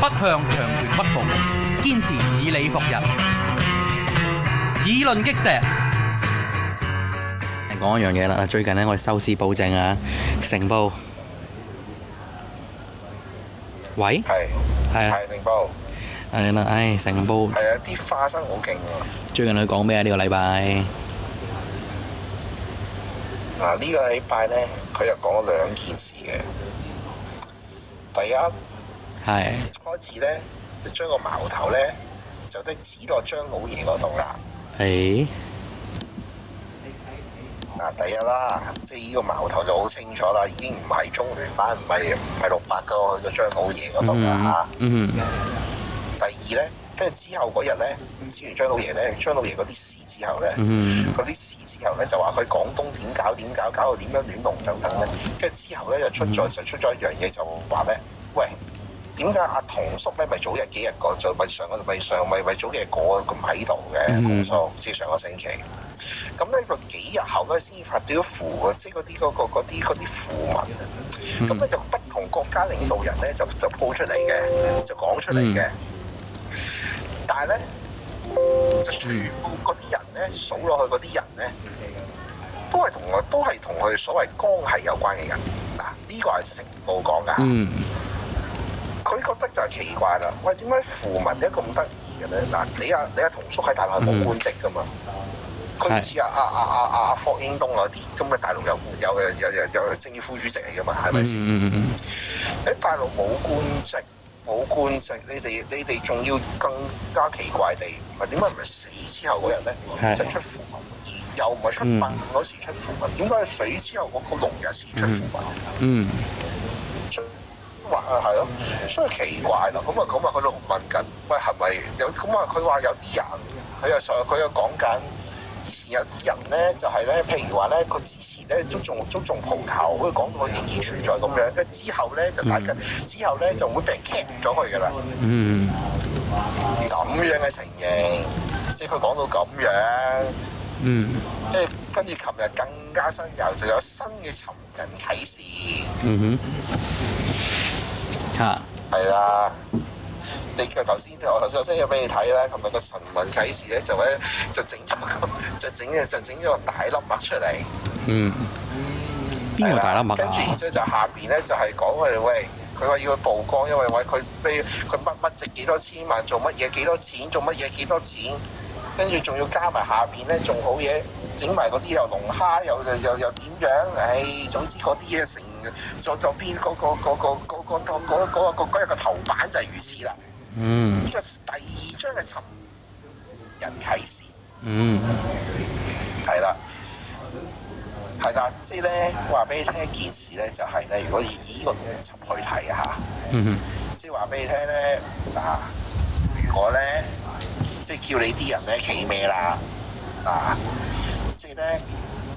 不向強權屈服，堅持以理服人。議論擊石。講一樣嘢啦，最近呢，我哋收視保證啊，成報。喂？係啊。係成報。係啦，成報。係啊，啲花生好勁喎。最近佢講咩啊？呢個禮拜？嗱，呢個禮拜咧，佢又講咗兩件事嘅。第一，開始咧就將個矛頭咧就都指到張老爺嗰度啦。係。嗱，第一啦，即係呢個矛頭就好清楚啦，已經唔係中聯辦，唔係600個去到張老爺嗰度啦嚇。第二咧，跟住之後嗰日咧，指完張老爺咧，張老爺嗰啲事之後咧，嗰啲事之後咧就話佢廣東點搞到點樣亂龍等等咧，跟住之後咧就出咗一樣嘢就話咧，喂，點解阿童叔咧咪早日幾日過，就咪早幾日過咁喺度嘅童叔，即係上個星期。咁咧佢幾日後咧先發表符啊，即係嗰啲符文啊。咁咧就不同國家領導人咧就鋪出嚟嘅，就講出嚟嘅。但係咧，就全部嗰啲人咧數落去嗰啲人咧，都係同佢所謂江係有關嘅人。嗱，呢個係成報講㗎。佢覺得就係奇怪啦，喂，點解符文咧咁得意嘅咧？嗱，你阿童叔喺大陸係冇官職㗎嘛？佢唔似阿霍英東嗰啲，咁嘅大陸有政協副主席嚟㗎嘛？係咪先？喺大陸冇官職，你哋仲要更加奇怪地，唔係點解唔係死之後嗰日咧就出符文，而又唔係出殯嗰時出符文？點解係死之後嗰個龍日先出符文？係咯，所以奇怪啦。咁啊，佢就問緊，喂，係咪有咁啊？佢話有啲人，佢又講緊。以前有啲人咧，就係咧，譬如話咧，佢之前咧都仲蒲頭，佢講到仍然存在咁樣，跟之後咧就大家之後咧就會俾人 cap 咗佢㗎啦。咁樣嘅情形，即係佢講到咁樣。即係跟住琴日更加新就有新嘅尋人啟事。係啦。你頭先我 send 咗俾你睇啦，琴日個尋人啟事咧就整咗個大粒墨出嚟。邊個大粒墨啊？跟住然之後就下邊咧就係講佢喂，佢話要去曝光，因為喂佢乜值幾多千萬，做乜嘢幾多錢，做乜嘢幾多錢，跟住仲要加埋下邊咧仲好嘢，整埋嗰啲又龍蝦又點樣？總之嗰啲嘢成就邊嗰日個頭版就係如此啦。呢個第2章嘅尋人啟事。係啦，即係咧話俾你聽一件事咧，就係咧，如果以呢個邏輯去睇下，即係話俾你聽咧，嗱，如果咧即係叫你啲人咧企咩啦，即係咧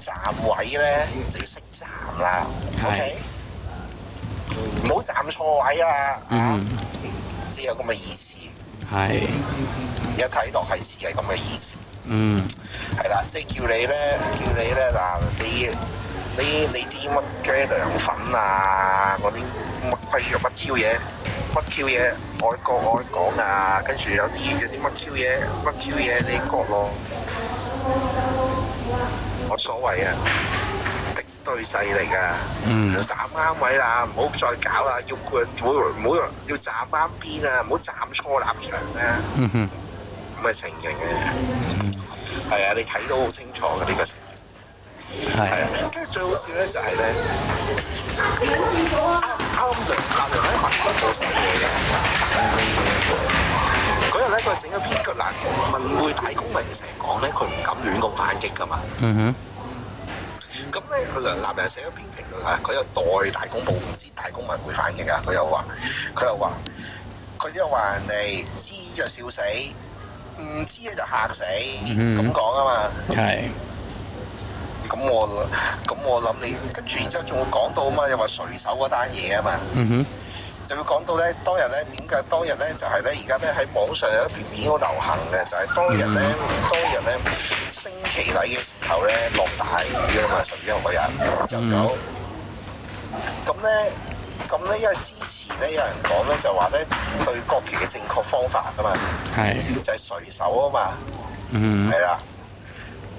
站位咧就要識站啦 ，OK， 唔好站錯位啦，即係有咁嘅意思。一睇落係似係咁嘅意思。係啦，即係叫你咧嗱，你啲乜嘅涼粉啊，嗰啲乜 Q 嘢，愛國愛港啊，跟住有啲乜 Q 嘢，你國內冇所謂啊，敵對勢力㗎，就站啱位啦，唔好再搞啦，唔好要站啱邊啊，唔好站錯立場啊。咁嘅情形嘅，係啊，你睇到好清楚嘅呢個情形。係啊，跟住最好笑咧就係咧，啱就立人喺文匯報寫嘢嘅。嗰日咧佢整咗篇文匯大公民成日講咧，佢唔敢亂咁反擊㗎嘛。咁咧梁立人寫咗篇評論啊，佢又代大公報唔知大公民會反擊啊，佢又話人哋知就笑死。唔知咧就嚇死，咁講啊嘛。咁我諗你跟住，然之後仲會講到啊嘛，又話隨手嗰單嘢啊嘛。就會講到咧，當日咧點解當日咧就係咧，而家咧喺網上有一段片好流行嘅，就係當日咧升旗禮嘅時候咧落大雨啊嘛，11號嗰日朝早。咁咧咁咧，因為之前咧有人講咧就話咧面對國旗嘅正確方法啊嘛，係就係垂手啊嘛，嗯係啦。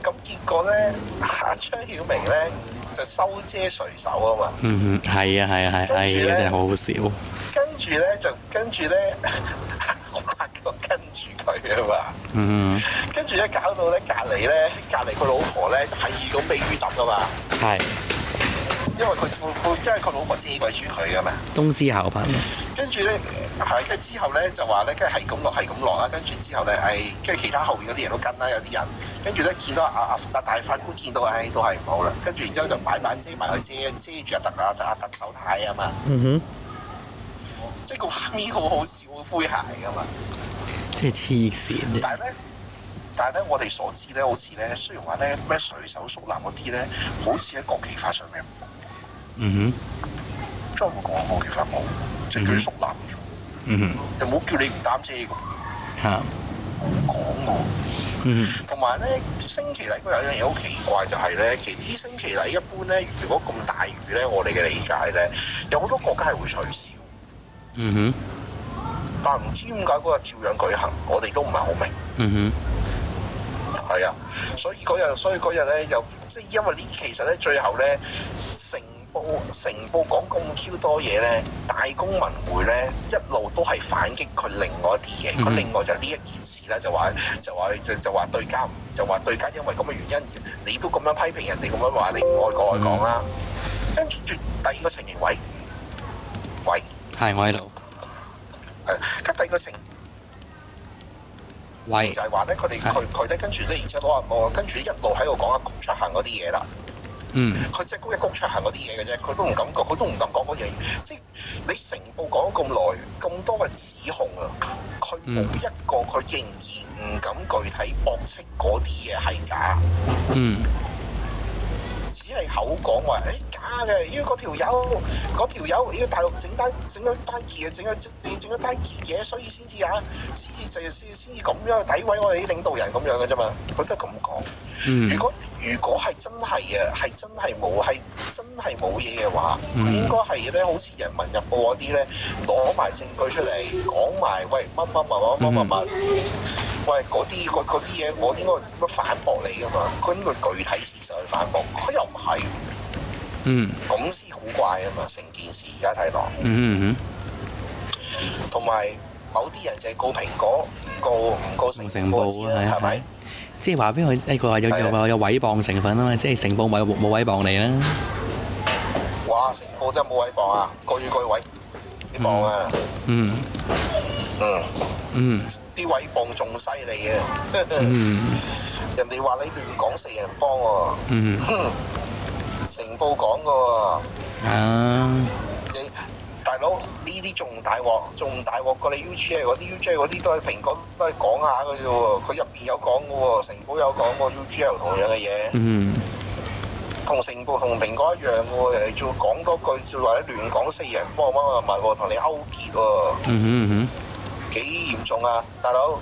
咁結果咧，阿張曉明咧就收遮垂手啊嘛。係啊，真係好好笑。跟住咧，我發覺跟住佢啊嘛。跟住咧搞到咧隔離佢老婆咧就係咁俾魚揼啊嘛。係。因為佢老婆遮鬼住佢噶嘛。東施效顰。跟住咧跟住之後咧就話咧，跟住係咁落啦。跟住之後咧，跟住其他後邊嗰啲人都跟啦，有啲人。跟住咧見到阿大法官見到，都係唔好啦。跟住然之後就擺遮埋去遮住阿特首太啊嘛。即係個畫面好好笑，詼諧噶嘛。即係黐線。但係咧，我哋所知咧，好似咧，雖然話咧咩垂手肅立嗰啲咧，好似喺國旗法上面。真係冇講國旗法冇，淨係肅立嘅啫。又冇叫你唔擔遮㗎。冇講㗎。同埋咧，升旗禮嗰有樣嘢好奇怪，就係咧，其實啲升旗禮一般咧，如果咁大雨咧，我哋嘅理解咧，有好多國家係會取消。但係唔知點解嗰日照樣舉行，我哋都唔係好明。係啊，所以嗰日咧，又即係因為其實咧，最後咧，成報講咁 Q 多嘢咧，大公文匯咧一路都係反擊佢另外一啲嘢。佢另外就呢一件事咧，就話對家，因為咁嘅原因，你都咁樣批評人哋，咁樣話你唔愛國愛港啦。跟住第二個情形，喂，係我喺度。跟第二個情。就係話咧，佢咧跟住咧，然之後攞跟住一路喺度講阿谷卓行嗰啲嘢啦。佢即係谷卓行嗰啲嘢嘅啫，佢都唔敢講嗰樣嘢。即係你成報講咗咁耐，咁多嘅指控啊，佢冇一個佢仍然唔敢具體駁斥嗰啲嘢係假。只係口講話，假嘅，因為嗰條友，呢個大陸整咗單件嘢，所以先至咁樣詆毀我哋啲領導人咁樣嘅啫嘛，佢都係咁講。如果係真係啊，係真係冇嘢嘅話，佢應該係咧，好似《人民日報》嗰啲咧，攞埋證據出嚟講埋，喂乜，喂嗰啲嘢，我應該點樣反駁你噶嘛？佢應該具體事實去反駁，佢又唔係。咁先古怪啊嘛，成件事而家睇落。同埋某啲人就係告蘋果，唔告成報啦，係咪？即係話俾佢呢個有毀謗成分啊嘛，即係成報冇毀謗你啦。哇！成報真係冇毀謗啊，句毀啲謗啊。啲毀謗仲犀利嘅。人哋話你亂講四人幫喎。成報講嘅喎。你大佬呢啲仲大鑊過你 UGA 嗰啲都係蘋果都係講下嘅啫喎，佢入邊有講嘅喎，成報有講過 UGL 同樣嘅嘢。同成報同蘋果一樣嘅喎，人哋仲講多句就話你亂講四人幫乜喎，同你勾結喎。幾嚴重啊，大佬？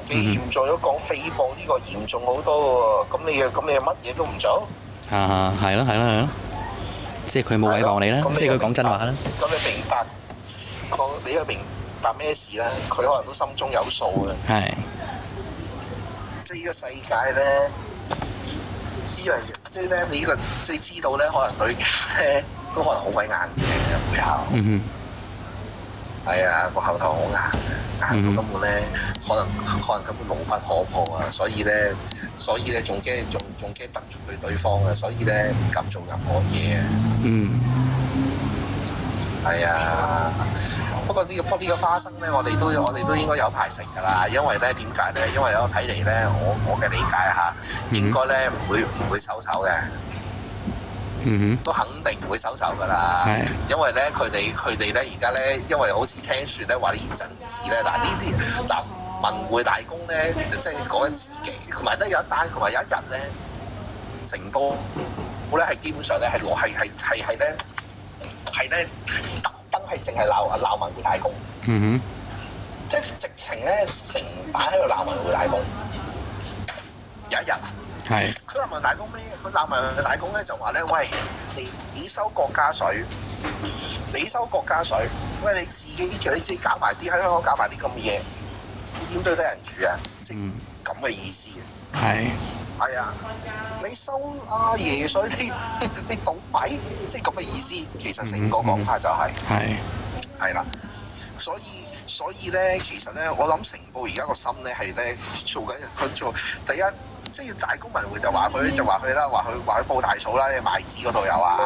幾嚴重咗，講誹謗呢個嚴重好多喎，咁你又乜嘢都唔做？係咯，即係佢冇毀謗你啦，即係佢講真話啦。咁你明白咩事啦？佢可能都心中有數嘅。係。即係呢個世界咧，呢樣嘢，即係咧，你呢個即係知道咧，可能對家咧都可能好鬼硬淨嘅背後。係啊，個後頭好硬到根本咧，可能根本牢不可破啊！所以咧，仲驚得罪對方啊！所以咧，唔敢做任何嘢啊！係啊，不過呢個花生咧，我哋都應該有排食㗎啦。因為咧，點解咧？因為我睇嚟咧，我嘅理解下，應該咧唔會收手嘅。都肯定唔會收手㗎啦，因為咧佢哋咧而家咧，因為好似聽説咧話啲政治咧，呢啲文匯大公咧就即係講緊自己，同埋咧有一單，同埋有一日咧，成報咧係基本上咧係咧特登係淨係鬧文匯大公，即係直情咧成版喺度鬧文匯大公，有一日。佢鬧文大公咩？佢鬧文大公咧就話咧，喂，你收國家水，你收國家水，喂你自己搞埋啲喺香港搞埋啲咁嘅嘢，你點對得人住啊？即係咁嘅意思啊！係啊，你收阿爺水，你倒米，即係咁嘅意思。其實成個講法就係啦，所以咧，其實咧，我諗成報而家個心咧係咧做緊佢做第一，即係大公文匯就話佢啦，話佢報大數啦，賣紙嗰度有啊。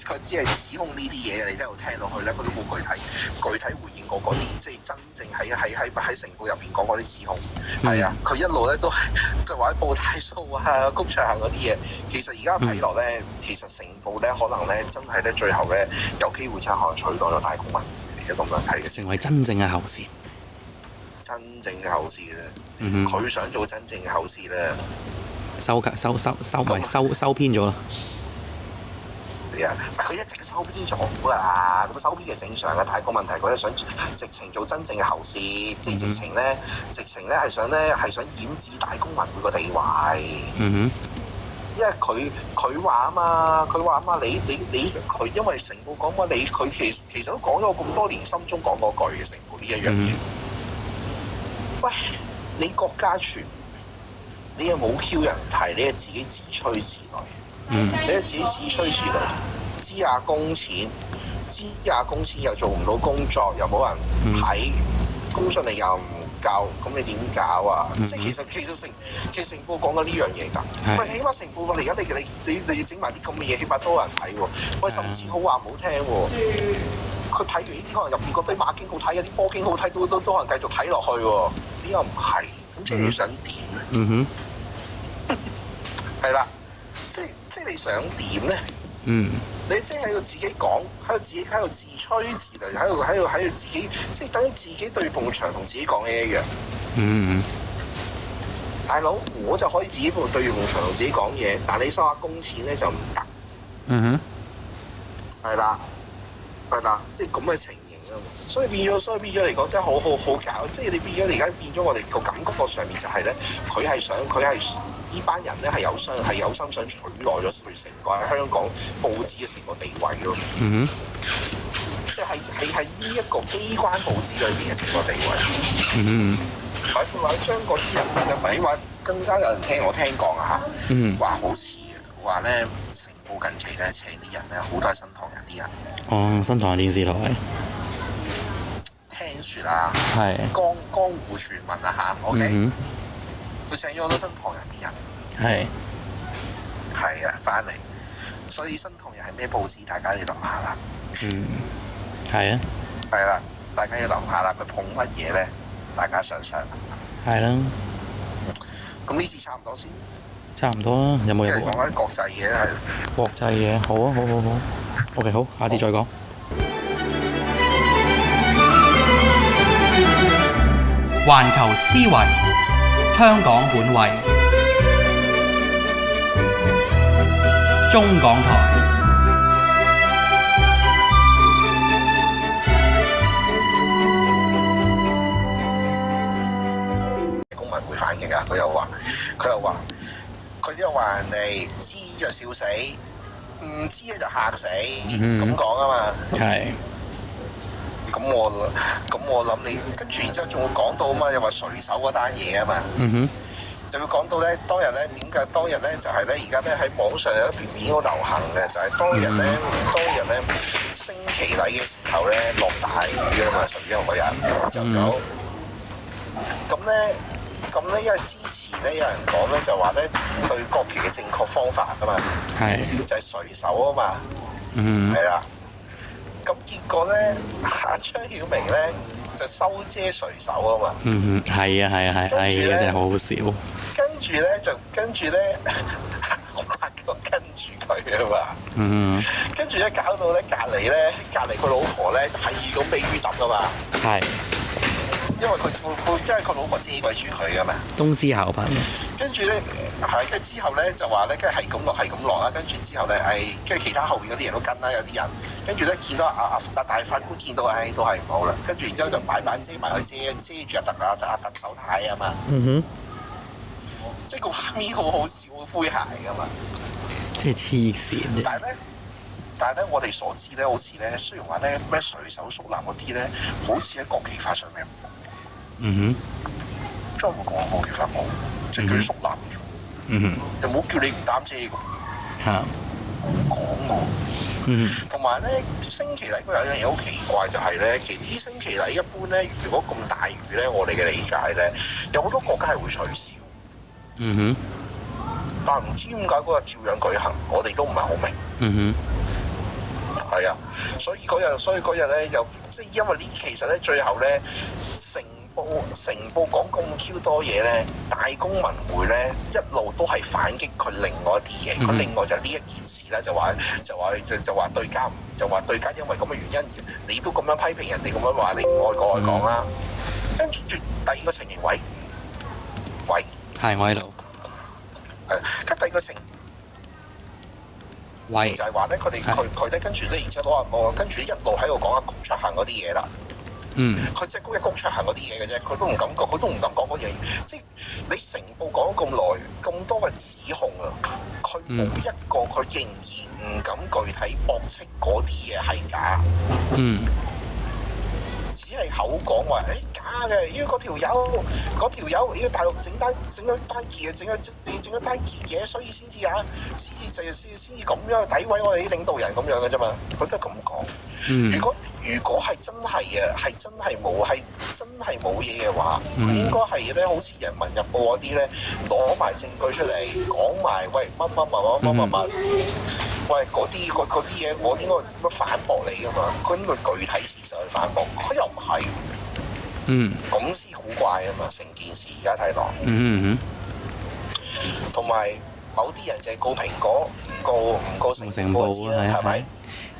佢只係指控呢啲嘢，你都有聽落去咧，佢都冇具體回應過嗰啲，即係真正喺成報入邊講嗰啲指控。係啊，佢一路咧都係就話報大數啊、谷場行嗰啲嘢。其實而家睇落咧，其實成報咧可能咧真係咧最後咧有機會差可能取代咗大公文，而家咁樣睇，成為真正嘅喉舌。真正嘅喉舌咧，佢想做真正嘅喉舌咧，收編咗啦。佢一直收編咗㗎啦，咁收編嘅正常嘅，但係個問題佢係想直情做真正嘅喉舌，即係直情咧係想掩指大公文匯個地位。因為佢話啊嘛，你佢因為成報講話佢其實都講咗咁多年，心中講嗰句嘅成報呢一樣嘢。喂，你國家傳，你又冇 Q 人提，你係自己自吹自擂。你係自己自吹自擂，支下工錢又做唔到工作，又冇人睇，公信力又唔夠，咁你點搞啊？即係其實成報講緊呢樣嘢㗎。喂，起碼成報而家你整埋啲咁嘅嘢，起碼多人睇喎。喂，甚至好話唔好聽喎，佢睇完呢啲可能入邊覺得馬經好睇，有啲波經好睇，都可能繼續睇落去喎。你又唔係，咁即係你想點咧？係啦。即係你想點咧？你即係喺度自己講，喺度自吹自擂，喺度自己，即係等於自己對埲牆同自己講嘅一樣。大佬，我就可以自己對埲牆同自己講嘢，但你收下工錢咧就唔得。係啦，即係咁嘅情形啊嘛。所以變咗嚟講，真係好搞。即係你變咗而家變咗，我哋個感覺上面就係咧，佢係呢班人咧係有心想取代咗佢成個喺香港報紙嘅成個地位咯。即係呢一個機關報紙裏邊嘅成個地位。或者將嗰啲人嘅咪話更加有人聽，我聽講啊嚇，話好似話咧成報近期咧請啲人咧好多係新唐人啲人。哦，新唐人電視台。聽説啊，江湖傳聞啊嚇，OK。佢請咗好多新唐人啲人。係啊，翻嚟，所以新唐人係咩報紙？大家要諗下啦。係啊。係啦，大家要諗下啦，佢捧乜嘢咧？大家想想。係啦。咁呢次差唔多先。差唔多啦，有冇嘢講？講下啲國際嘢係。國際嘢好啊，好。OK， 好，下次再講。環球思維，香港本位，中港台。公民會反擊啊！佢又話人哋知就笑死，唔知咧就嚇死，咁講啊嘛。係。咁我諗你跟住，然之後仲會講到啊嘛，又話水手嗰單嘢啊嘛。就會講到咧，當日咧點解當日咧就係咧，而家咧喺網上有一片片好流行嘅，就係當日咧升旗禮嘅時候咧落大雨啊嘛，11號嗰日朝早。咁咧，因為之前咧有人講咧就話咧面對國旗嘅正確方法啊嘛，就係垂手啊嘛，係啦。咁結果咧，張曉明咧就收遮垂手啊嘛。係啊，真係好好笑。跟住咧，我發覺跟住佢啊嘛。跟住咧搞到咧隔離佢老婆咧就係咁俾雨揼啊嘛。係。因為佢老婆遮鬼住佢噶嘛。東施效顰。跟住咧，跟住之後咧就話咧，跟住係咁落啦。跟住之後咧，跟住其他後邊嗰啲人都跟啦，有啲人。跟住咧見到大法官見到，都係唔好啦。跟住然之後就擺遮埋去遮住特首太啊嘛。即係個畫面好好笑，好詼諧噶嘛。即係黐線。但但係咧，我哋所知咧，好似咧，雖然話咧咩垂手肅立嗰啲咧，好似喺國旗法上面。真係冇講國旗法冇，淨叫你肅立。又冇叫你唔擔遮㗎。冇講㗎。同埋咧，升旗禮嗰有樣嘢好奇怪，就係咧，其實啲升旗禮一般咧，如果咁大雨咧，我哋嘅理解咧，有好多國家係會取消。但唔知點解嗰日照樣舉行，我哋都唔係好明。係啊，所以嗰日咧，又即係因為呢，其實咧最後咧，成報講咁 Q 多嘢咧，大公文匯咧一路都係反擊佢另外一啲嘢。佢另外就呢一件事咧，就話對家，因為咁嘅原因，你都咁樣批評人哋咁樣話你唔愛國愛港啦。跟住第二個情形，喂，係我喺度。跟第二個情。就係話咧，佢咧跟住咧，然之後攞跟住一路喺度講谷出行嗰啲嘢啦。佢即係谷出行嗰啲嘢嘅啫，佢都唔敢講嗰樣嘢。即係你成報講咗咁耐，咁多嘅指控啊，佢冇一個佢仍然唔敢具體駁斥嗰啲嘢係假。只係口講話，假嘅，因為嗰條友，要大陸整咗單件嘢，所以先至咁樣詆毀我哋啲領導人咁樣嘅啫嘛，佢都係咁講。如果係真係啊，係真係冇嘢嘅話，佢應該係咧，好似《人民日報》嗰啲咧，攞埋證據出嚟講埋，喂乜，喂嗰啲嘢，我應該點樣反駁你㗎嘛？佢應該具體事實去反駁，佢又唔係。咁先古怪啊嘛，成件事而家睇落。同埋某啲人就係告蘋果，唔告成報紙啦，係咪？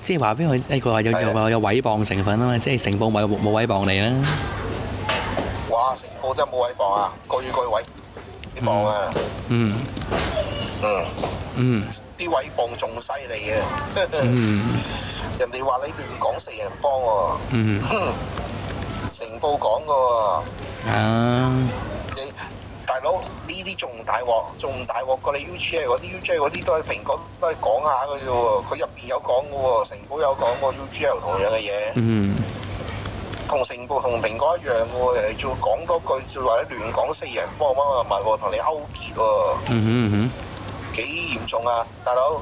即係話俾佢佢話有毀謗成分啊嘛，即係成報冇毀謗你啦。哇！成報真係冇毀謗啊，句毀謗啊。啲毀謗仲犀利嘅。人哋話你亂講四人幫喎。成報講嘅喎。你大佬呢啲仲大鑊過你 UGA 嗰啲都係蘋果都係講下嘅啫喎，佢入邊有講嘅喎，成報有講過 UGL 同樣嘅嘢。同成報同蘋果一樣嘅喎，人哋仲講多句就話你亂講四人幫乜喎，同你勾結喎。幾嚴重啊，大佬？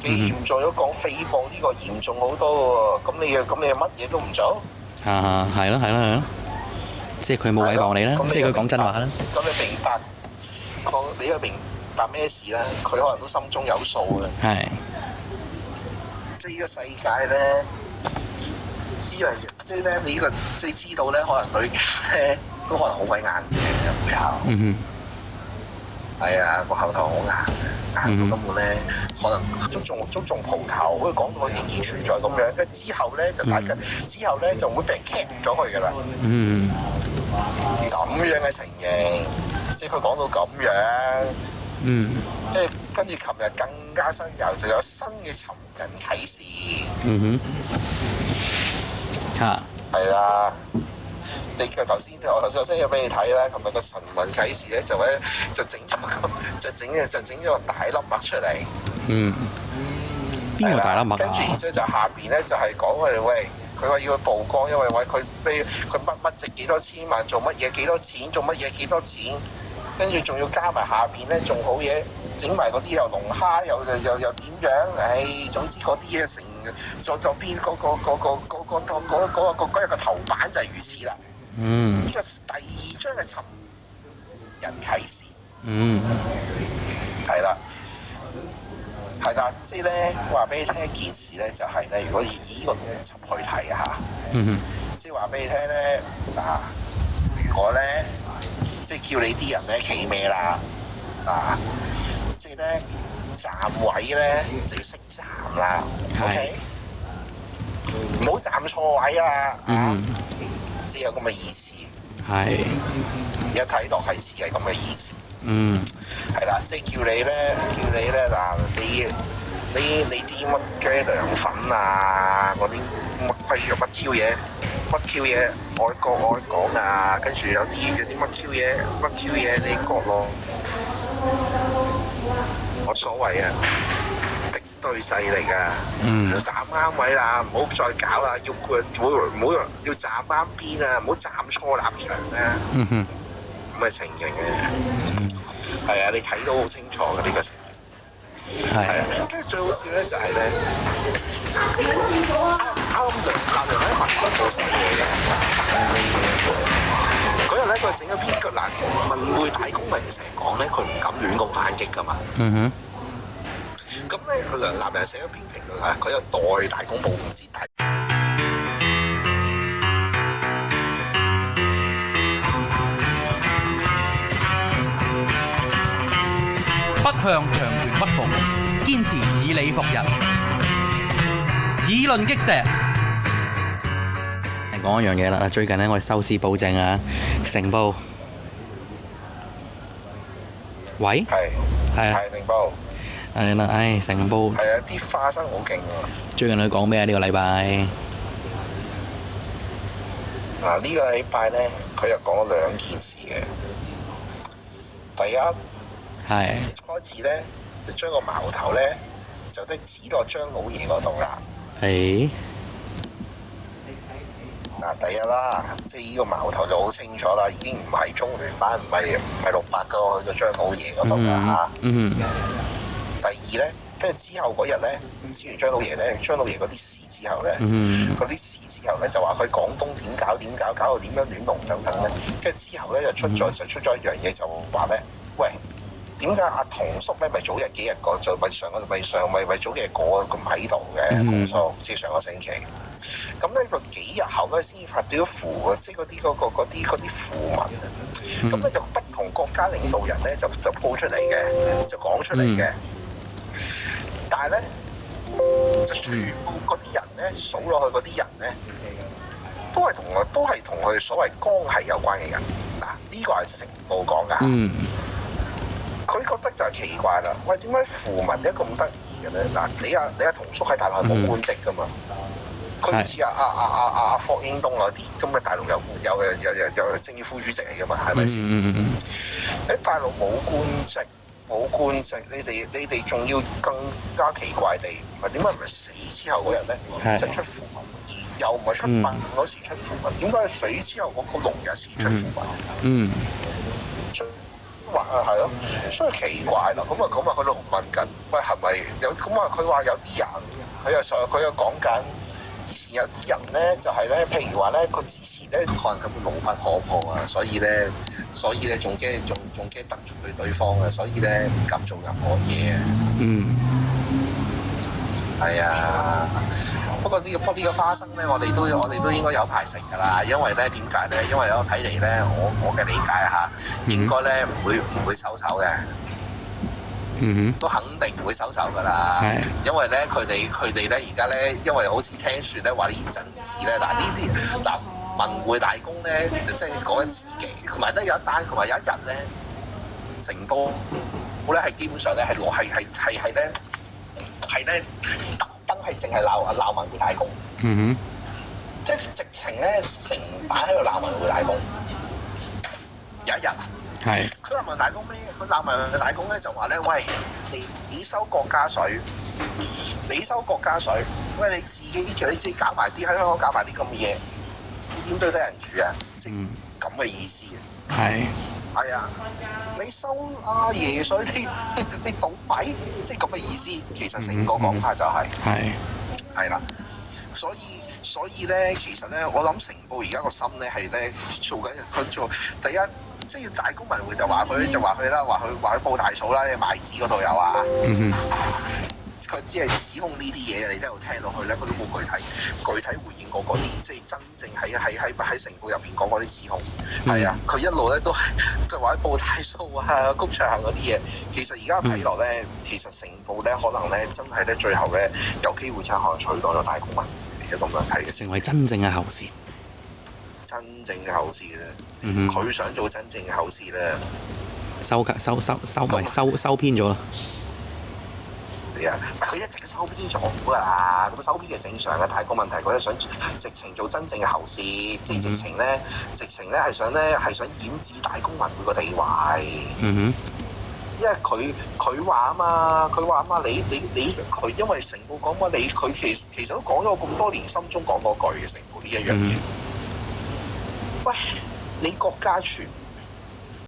幾嚴重咗講誹謗呢個嚴重好多喎，咁你又乜嘢都唔做？係咯，即係佢冇毀謗你啦，即係佢講真話啦。咁你明白咩事啦？佢可能都心中有數嘅。係。即係呢個世界咧，呢樣即係咧，你呢個即係知道咧，可能對家咧都可能好鬼硬淨嘅背後。係啊，個口頭好硬到根本咧，可能都仲蒲頭，好似講到仍然存在咁樣。跟之後咧就就唔會俾人 cap 咗佢㗎啦。咁樣嘅情形，即係佢講到咁樣。即係跟住琴日更加新就有新嘅尋人啟事。係啊。我頭先有俾你睇啦，琴日個尋人啟事咧就整咗個大粒墨出嚟。邊個大粒墨啊？跟住然之後就下邊咧就係講佢話要去曝光，因為佢乜值幾多千萬，做乜嘢幾多錢，做乜嘢幾多錢，跟住仲要加埋下邊咧仲好嘢，整埋嗰啲又龍蝦又點樣？總之嗰啲嘢成就邊嗰日個頭版就係如此啦。呢個第二章嘅尋人啟事。係啦，即係咧話俾你聽一件事咧，就係咧，如果以呢個邏輯去睇下，即係話俾你聽咧，如果咧即係叫你啲人咧企咩啦，即係咧站位咧就要識站啦，OK，唔好站錯位啦，即係有咁嘅意思。一睇落係似係咁嘅意思。係啦，即係叫你咧嗱，你啲乜嘅涼粉啊，嗰啲乜 Q 嘢，愛國愛港啊，跟住有啲乜 Q 嘢，你國內冇所謂啊，敵最勢嚟㗎，要站啱位啦，唔好再搞啦，要唔好要站啱邊啊，唔好站錯立場啊，咁嘅情形嘅，係啊，你睇到好清楚嘅呢個情形，係啊，跟住最好笑咧就係咧，啱就立人喺文匯報寫嘢嘅，嗰日咧佢整咗篇嗱文匯大公民成日講咧，佢唔敢亂咁反擊㗎嘛。咁咧，梁立人寫咗篇評論啊，佢又代大公報唔知大。不向強權屈服，堅持以理服人，議論擊石。講一樣嘢啦，最近咧我哋收視保證啊，成報。喂？係啊。成報。係啦，成報。係啊，啲花生好勁喎。最近佢講咩啊？呢個禮拜。嗱，呢個禮拜咧，佢又講咗兩件事嘅。第一。係。開始咧，就將個矛頭咧，就都指落張老爺嗰度啦。係。嗱，第一啦，即係呢個矛頭就好清楚啦，已經唔係中聯辦，唔係600個去咗張老爺嗰度啦嚇。第二咧，跟住之後嗰日咧，指完張老爺咧，張老爺嗰啲事之後咧，嗰啲事之後咧就話佢廣東點搞，搞到點樣亂龍等等咧，跟住之後咧就出咗一樣嘢就話咧，喂，點解阿童叔咧咪早日幾日過，就咪早幾日過咁喺度嘅童叔，即係上個星期。咁呢個幾日後咧先發表符，即係嗰啲符文啊。咁咧就不同國家領導人咧就鋪出嚟嘅，就講出嚟嘅。但係咧就全部嗰啲人咧數落去嗰啲人咧，都係同佢所謂江系有關嘅人。嗱，呢個係成報講㗎。佢覺得就係奇怪啦，喂，點解符文咧咁得意嘅咧？嗱，你阿童叔喺大陸係冇官職㗎嘛？佢唔似阿霍英東嗰啲咁嘅大陸有政協副主席嚟㗎嘛？係咪先？喺大陸冇官職，你哋仲要更加奇怪地，唔係點解唔係死之後嗰日咧就出符文，而又唔係出殯嗰時出符文？點解死之後嗰個6日先出符文？話係咯，所以奇怪啦。咁啊，佢度問緊，喂，係咪有咁啊？佢話有啲人，佢又講緊。以前有啲人咧，就係咧，譬如話咧，佢之前咧可能根本牢不可破啊，所以咧仲驚得罪對方啊，所以咧唔敢做任何嘢啊。係啊，不過呢個花生咧，我哋都應該有排食㗎啦，因為咧點解咧？因為我睇嚟咧，我嘅理解嚇，應該咧唔會收手嘅。都肯定唔會收手㗎啦，因為咧佢哋咧而家咧，因為好似聽説咧話呢啲真子咧，嗱呢啲嗱文匯大公咧就即係講緊自己，同埋咧有一單，同埋有一日咧，成報咧係基本上咧係咧特登係淨係鬧文匯大公，即係直情咧成版喺度鬧文匯大公，有一日。佢鬧文大公咩？佢鬧文大公咧就話咧，喂，你收國家水，喂，你自己搞埋啲喺香港搞埋啲咁嘅嘢，你點對得人住啊？即係咁嘅意思。係啊，你收阿爺水，你倒米，即係咁嘅意思。其實成個講法就係啦，所以咧，其實咧，我諗成報而家個心咧係咧做緊佢做第一。即係大公文匯就話佢啦，話佢報大數啦，賣紙嗰度有啊。佢只係指控呢啲嘢，你都有聽落去咧，佢都冇具體回應過嗰啲，即係真正喺成報入邊講嗰啲指控。係啊，佢一路咧都係就話報大數啊、谷卓行嗰啲嘢。其實而家睇落咧，其實成報咧可能咧真係咧最後咧有機會可能取代咗大公文匯咁樣睇嘅，成為真正嘅喉舌。真正嘅口試咧，佢想做真正嘅口試咧，收編咗啦。係啊，佢一直收編咗㗎啦，咁收編係正常嘅，但係個問題佢係想直情做真正嘅口試，即係直情咧係想掩指大公文匯個地位。因為佢話啊嘛，你佢因為成報講乜你佢其實都講咗咁多年，心中講嗰句嘅成報呢一樣嘢。喂，你國家傳